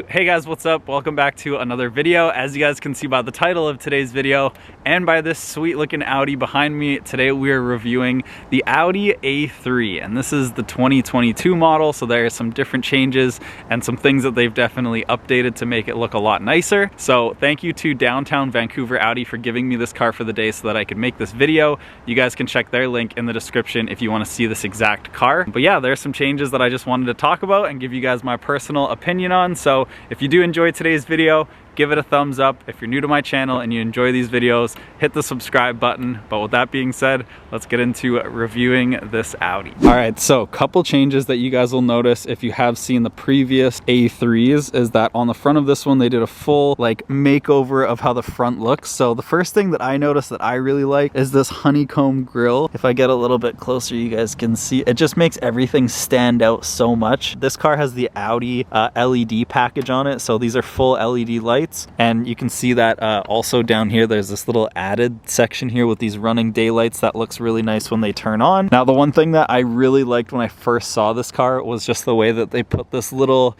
Hey guys, what's up? Welcome back to another video. As you guys can see by the title of today's video and by this sweet looking Audi behind me, today we are reviewing the Audi A3, and this is the 2022 model, so there are some different changes and some things that they've definitely updated to make it look a lot nicer. So thank you to Downtown Vancouver Audi for giving me this car for the day so that I could make this video. You guys can check their link in the description if you want to see this exact car. But yeah, there's some changes that I just wanted to talk about and give you guys my personal opinion on. So if you do enjoy today's video, give it a thumbs up. If you're new to my channel and you enjoy these videos, hit the subscribe button. But with that being said, let's get into reviewing this Audi. All right, so a couple changes that you guys will notice if you have seen the previous A3s is that on the front of this one, they did a full makeover of how the front looks. So the first thing that I noticed that I really like is this honeycomb grille. If I get a little bit closer, you guys can see it just makes everything stand out so much. This car has the Audi LED package on it. So these are full LED lights. And you can see that also down here, there's this little added section here with these running daylights that looks really nice when they turn on. Now, the one thing that I really liked when I first saw this car was just the way that they put this little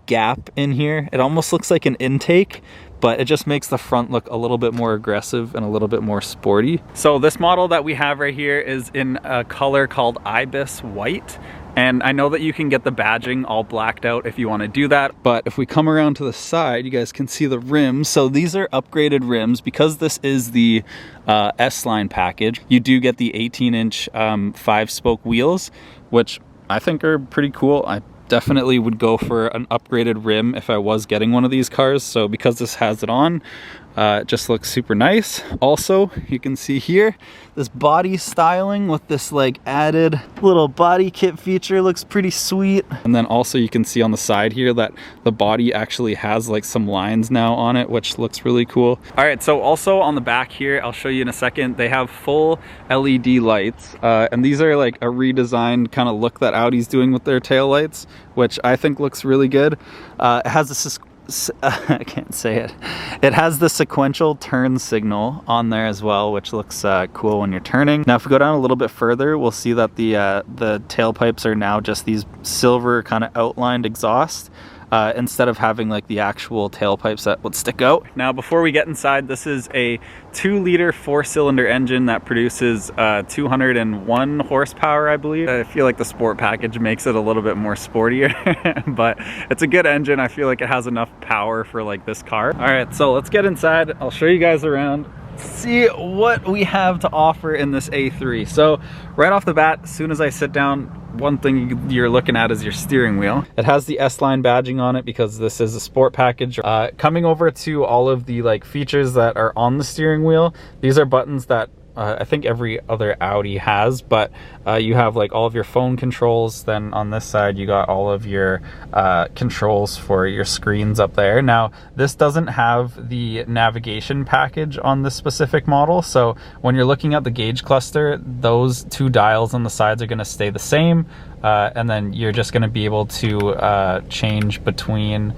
gap in here. It almost looks like an intake, but it just makes the front look a little bit more aggressive and a little bit more sporty. So this model that we have right here is in a color called Ibis White. And I know that you can get the badging all blacked out if you want to do that. But if we come around to the side, you guys can see the rims. So these are upgraded rims because this is the S-Line package. You do get the 18-inch 5-spoke wheels, which I think are pretty cool. I definitely would go for an upgraded rim if I was getting one of these cars. So because this has it on, it just looks super nice. Also, you can see here this body styling with this added little body kit feature looks pretty sweet. And then also you can see on the side here that the body actually has some lines now on it, which looks really cool. All right, so also on the back here, I'll show you in a second, they have full LED lights, and these are a redesigned kind of look that Audi's doing with their tail lights, which I think looks really good. It has a I can't say it. It has the sequential turn signal on there as well, which looks cool when you're turning. Now, if we go down a little bit further, we'll see that the tailpipes are now just these silver kind of outlined exhaust. Instead of having the actual tailpipes that would stick out. Now, before we get inside, this is a 2-liter 4-cylinder engine that produces 201 horsepower, I believe. I feel like the sport package makes it a little bit more sportier, but it's a good engine. I feel like it has enough power for this car. All right, so let's get inside. I'll show you guys around, see what we have to offer in this A3. So right off the bat, as soon as I sit down, one thing you're looking at is your steering wheel. It has the S-Line badging on it because this is a sport package. Coming over to all of the features that are on the steering wheel, these are buttons that I think every other Audi has, but you have all of your phone controls. Then on this side, you got all of your controls for your screens up there. Now, this doesn't have the navigation package on this specific model. So when you're looking at the gauge cluster, those 2 dials on the sides are going to stay the same. And then you're just going to be able to change between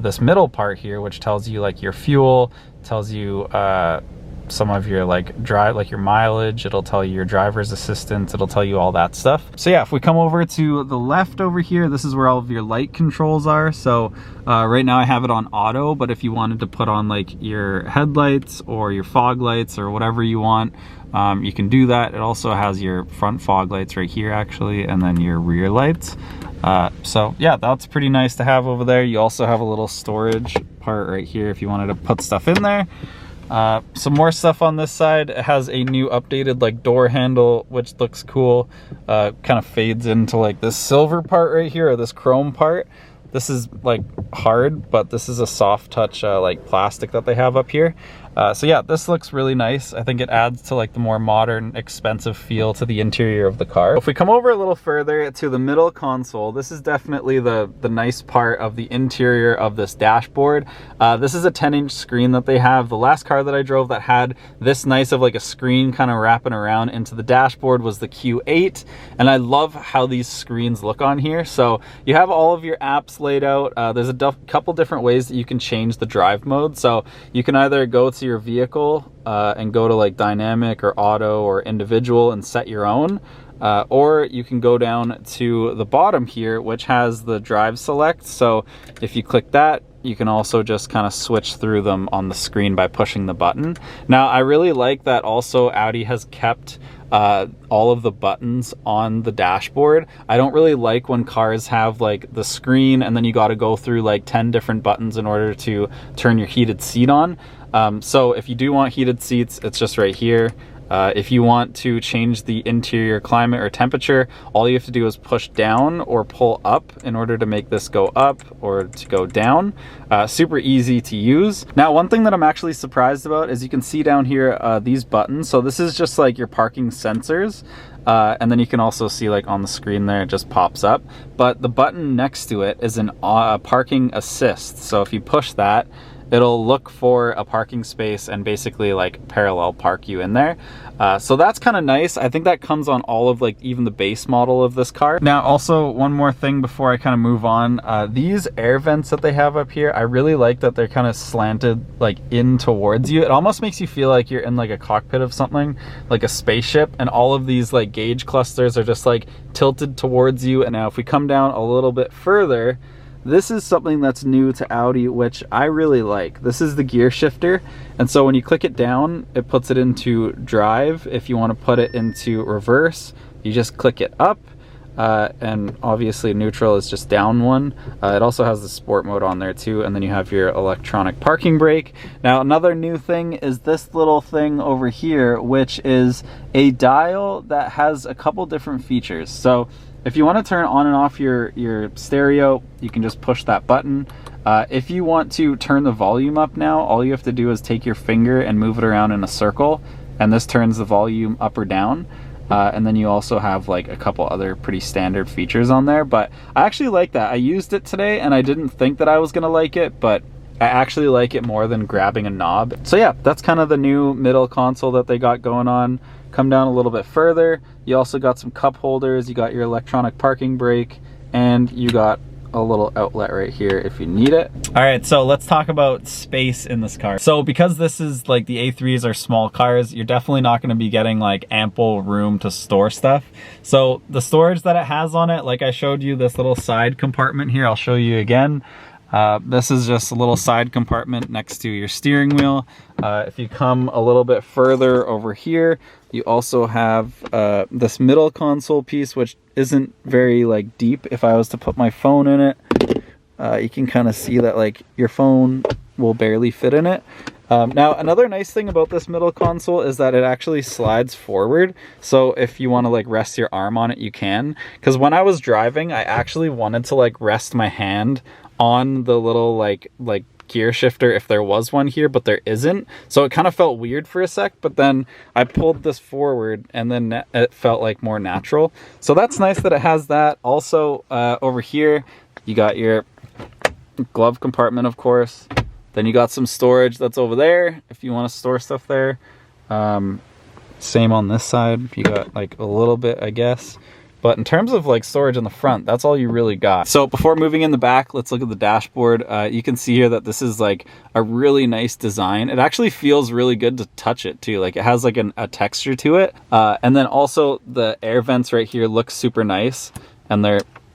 this middle part here, which tells you your fuel, tells you some of your your mileage, it'll tell you your driver's assistance, it'll tell you all that stuff. So yeah, if we come over to the left over here, this is where all of your light controls are. So right now I have it on auto, but if you wanted to put on your headlights or your fog lights or whatever you want, you can do that. It also has your front fog lights right here actually, and then your rear lights. So yeah, that's pretty nice to have over there. You also have a little storage part right here if you wanted to put stuff in there. Some more stuff on this side. It has a new updated door handle, which looks cool. Kind of fades into this silver part right here, or this chrome part. This is hard, but this is a soft touch plastic that they have up here. So yeah, this looks really nice. I think it adds to the more modern, expensive feel to the interior of the car. If we come over a little further to the middle console, this is definitely the nice part of the interior of this dashboard. This is a 10-inch screen that they have. The last car that I drove that had this nice of a screen kind of wrapping around into the dashboard was the Q8, and I love how these screens look on here. So you have all of your apps laid out. There's a couple different ways that you can change the drive mode. So you can either go to your vehicle and go to dynamic or auto or individual and set your own. or you can go down to the bottom here, which has the drive select. So if you click that, you can also just kind of switch through them on the screen by pushing the button. Now, I really like that also Audi has kept all of the buttons on the dashboard. I don't really like when cars have like the screen and then you got to go through like 10 different buttons in order to turn your heated seat on. So if you do want heated seats, it's just right here. If you want to change the interior climate or temperature, all you have to do is push down or pull up in order to make this go up or to go down. Super easy to use. Now, one thing that I'm actually surprised about is you can see down here these buttons. So this is just like your parking sensors. And then you can also see like on the screen there, it just pops up. But the button next to it is an parking assist. So if you push that, it'll look for a parking space and basically like parallel park you in there. So that's kind of nice. I think that comes on all of like even the base model of this car. Now, also one more thing before I kind of move on, these air vents that they have up here, I really like that they're kind of slanted like in towards you. It almost makes you feel like you're in like a cockpit of something, like a spaceship, and all of these like gauge clusters are just like tilted towards you. And now if we come down a little bit further, this is something that's new to Audi, which I really like. This is the gear shifter. And so when you click it down, it puts it into drive. If you want to put it into reverse, you just click it up. And obviously neutral is just down one. It also has the sport mode on there too. And then you have your electronic parking brake. Now, another new thing is this little thing over here, which is a dial that has a couple different features. So if you want to turn on and off your stereo, you can just push that button. If you want to turn the volume up now, all you have to do is take your finger and move it around in a circle, and this turns the volume up or down. And then you also have like a couple other pretty standard features on there, but I actually like that. I used it today and I didn't think that I was gonna like it, but I actually like it more than grabbing a knob. So yeah, that's kind of the new middle console that they got going on. Come down a little bit further, you also got some cup holders, you got your electronic parking brake, and you got a little outlet right here if you need it. All right, so let's talk about space in this car. So because this is like the A3s are small cars, you're definitely not going to be getting like ample room to store stuff. So the storage that it has on it, like I showed you this little side compartment here, I'll show you again. This is just a little side compartment next to your steering wheel. If you come a little bit further over here, you also have this middle console piece, which isn't very like deep. If I was to put my phone in it, you can kind of see that like your phone will barely fit in it. Now, another nice thing about this middle console is that it actually slides forward. So if you want to like rest your arm on it, you can. Because when I was driving, I actually wanted to like rest my hand on the little like gear shifter if there was one here, but there isn't. So it kind of felt weird for a sec, but then I pulled this forward and then it felt like more natural. So that's nice that it has that. Also, over here, you got your glove compartment, of course. Then you got some storage that's over there if you want to store stuff there. Same on this side. You got like a little bit, I guess. But in terms of like storage in the front, that's all you really got. So before moving in the back, let's look at the dashboard. You can see here that this is like a really nice design. It actually feels really good to touch it too. Like it has like a texture to it. And then also the air vents right here look super nice. And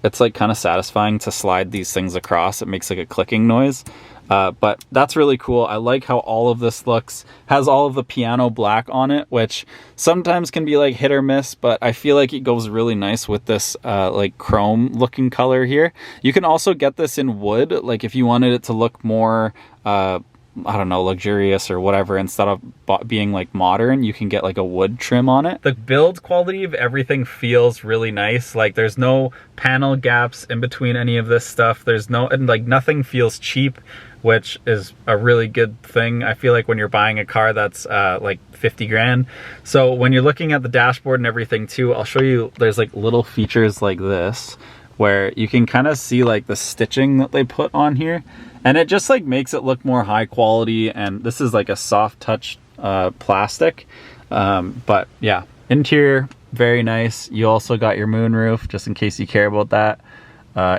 it's like kind of satisfying to slide these things across. It makes like a clicking noise. But that's really cool. I like how all of this looks, has all of the piano black on it, which sometimes can be like hit or miss, but I feel like it goes really nice with this like chrome looking color here. You can also get this in wood, like if you wanted it to look more, I don't know, luxurious or whatever, instead of being like modern, you can get like a wood trim on it. The build quality of everything feels really nice. Like there's no panel gaps in between any of this stuff. There's no, and like nothing feels cheap, which is a really good thing. I feel like when you're buying a car that's like 50 grand. So when you're looking at the dashboard and everything too, I'll show you, there's like little features like this where you can kind of see like the stitching that they put on here. And it just like makes it look more high quality. And this is like a soft touch plastic. But yeah, interior, very nice. You also got your moonroof, just in case you care about that.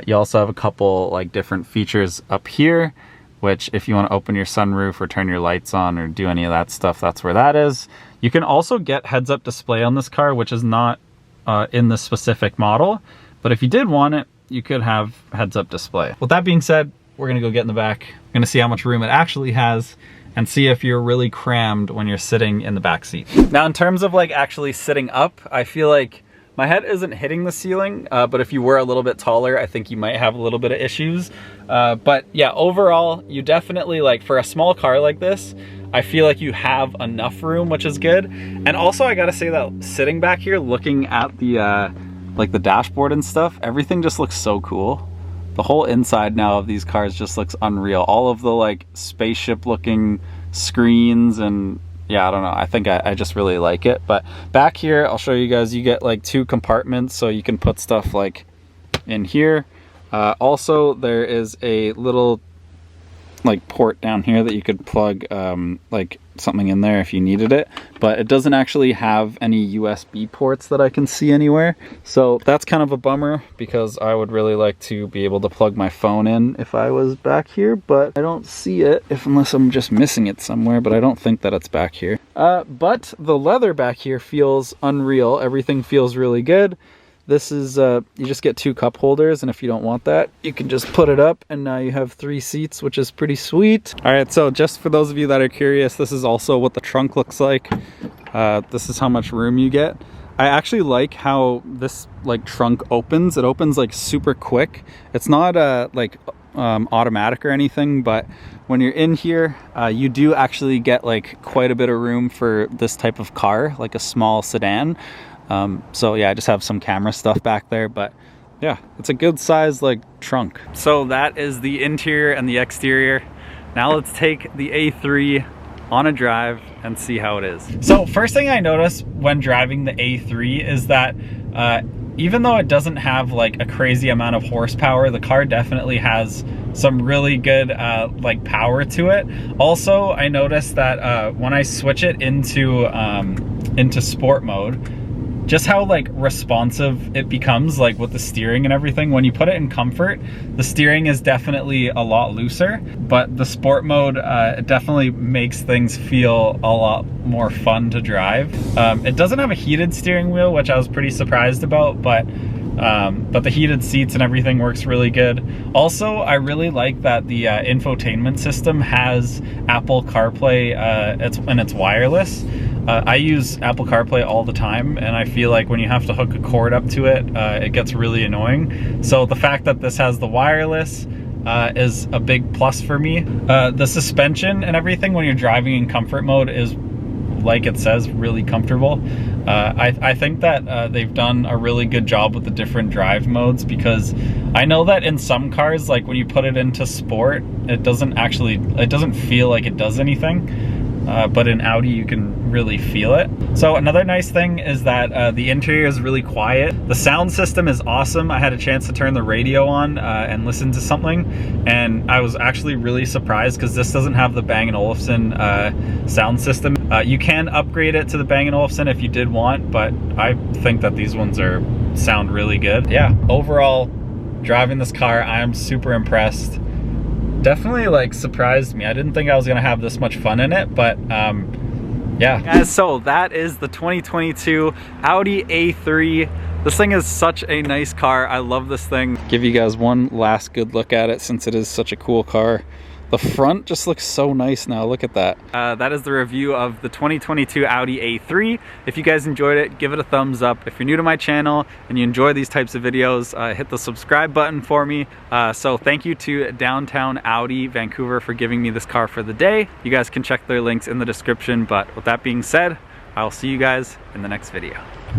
You also have a couple like different features up here, which if you want to open your sunroof or turn your lights on or do any of that stuff, that's where that is. You can also get heads-up display on this car, which is not in the specific model. But if you did want it, you could have heads-up display. With that being said, we're gonna go get in the back. We're gonna see how much room it actually has and see if you're really crammed when you're sitting in the back seat. Now, in terms of like actually sitting up, I feel like my head isn't hitting the ceiling, but if you were a little bit taller, I think you might have a little bit of issues. But yeah, overall, you definitely, like, for a small car like this, I feel like you have enough room, which is good. And also, I gotta say that sitting back here, looking at the, like the dashboard and stuff, everything just looks so cool. The whole inside now of these cars just looks unreal. All of the like spaceship looking screens, and yeah, I don't know, I think I just really like it. But back here, I'll show you guys, you get like 2 compartments, so you can put stuff like in here. Also, there is a little like port down here that you could plug like something in there if you needed it, but it doesn't actually have any USB ports that I can see anywhere. So that's kind of a bummer, because I would really like to be able to plug my phone in if I was back here, but I don't see it, unless I'm just missing it somewhere, but I don't think that it's back here. But the leather back here feels unreal. Everything feels really good. This is, you just get 2 cup holders, and if you don't want that, you can just put it up, and now you have 3 seats, which is pretty sweet. All right, so just for those of you that are curious, this is also what the trunk looks like. This is how much room you get. I actually like how this like trunk opens. It opens like super quick. It's not like automatic or anything, but when you're in here, you do actually get like quite a bit of room for this type of car, like a small sedan. So yeah, I just have some camera stuff back there, but yeah, it's a good size like trunk. So that is the interior and the exterior. Now let's take the A3 on a drive and see how it is. So first thing I noticed when driving the A3 is that even though it doesn't have like a crazy amount of horsepower, the car definitely has some really good like power to it. Also, I noticed that when I switch it into sport mode, just how like responsive it becomes, like with the steering and everything. When you put it in comfort, the steering is definitely a lot looser, but the sport mode it definitely makes things feel a lot more fun to drive. It doesn't have a heated steering wheel, which I was pretty surprised about, but the heated seats and everything works really good. Also, I really like that the infotainment system has Apple CarPlay, and it's wireless. I use Apple CarPlay all the time, and I feel like when you have to hook a cord up to it, it gets really annoying. So the fact that this has the wireless is a big plus for me. The suspension and everything when you're driving in comfort mode is, like it says, really comfortable. I think that they've done a really good job with the different drive modes, because I know that in some cars, like when you put it into sport, it doesn't feel like it does anything. But in Audi, you can really feel it. So another nice thing is that the interior is really quiet. The sound system is awesome. I had a chance to turn the radio on and listen to something, and I was actually really surprised, because this doesn't have the Bang & Olufsen sound system. You can upgrade it to the Bang & Olufsen if you did want, but I think that these ones sound really good. Yeah, overall, driving this car, I am super impressed. Definitely like surprised me. I didn't think I was gonna have this much fun in it, but yeah. Guys, so that is the 2022 Audi A3. This thing is such a nice car. I love this thing. Give you guys one last good look at it, since it is such a cool car. The front just looks so nice now. Look at that. That is the review of the 2022 Audi A3. If you guys enjoyed it, give it a thumbs up. If you're new to my channel and you enjoy these types of videos, hit the subscribe button for me. So thank you to Downtown Audi Vancouver for giving me this car for the day. You guys can check their links in the description. But with that being said, I'll see you guys in the next video.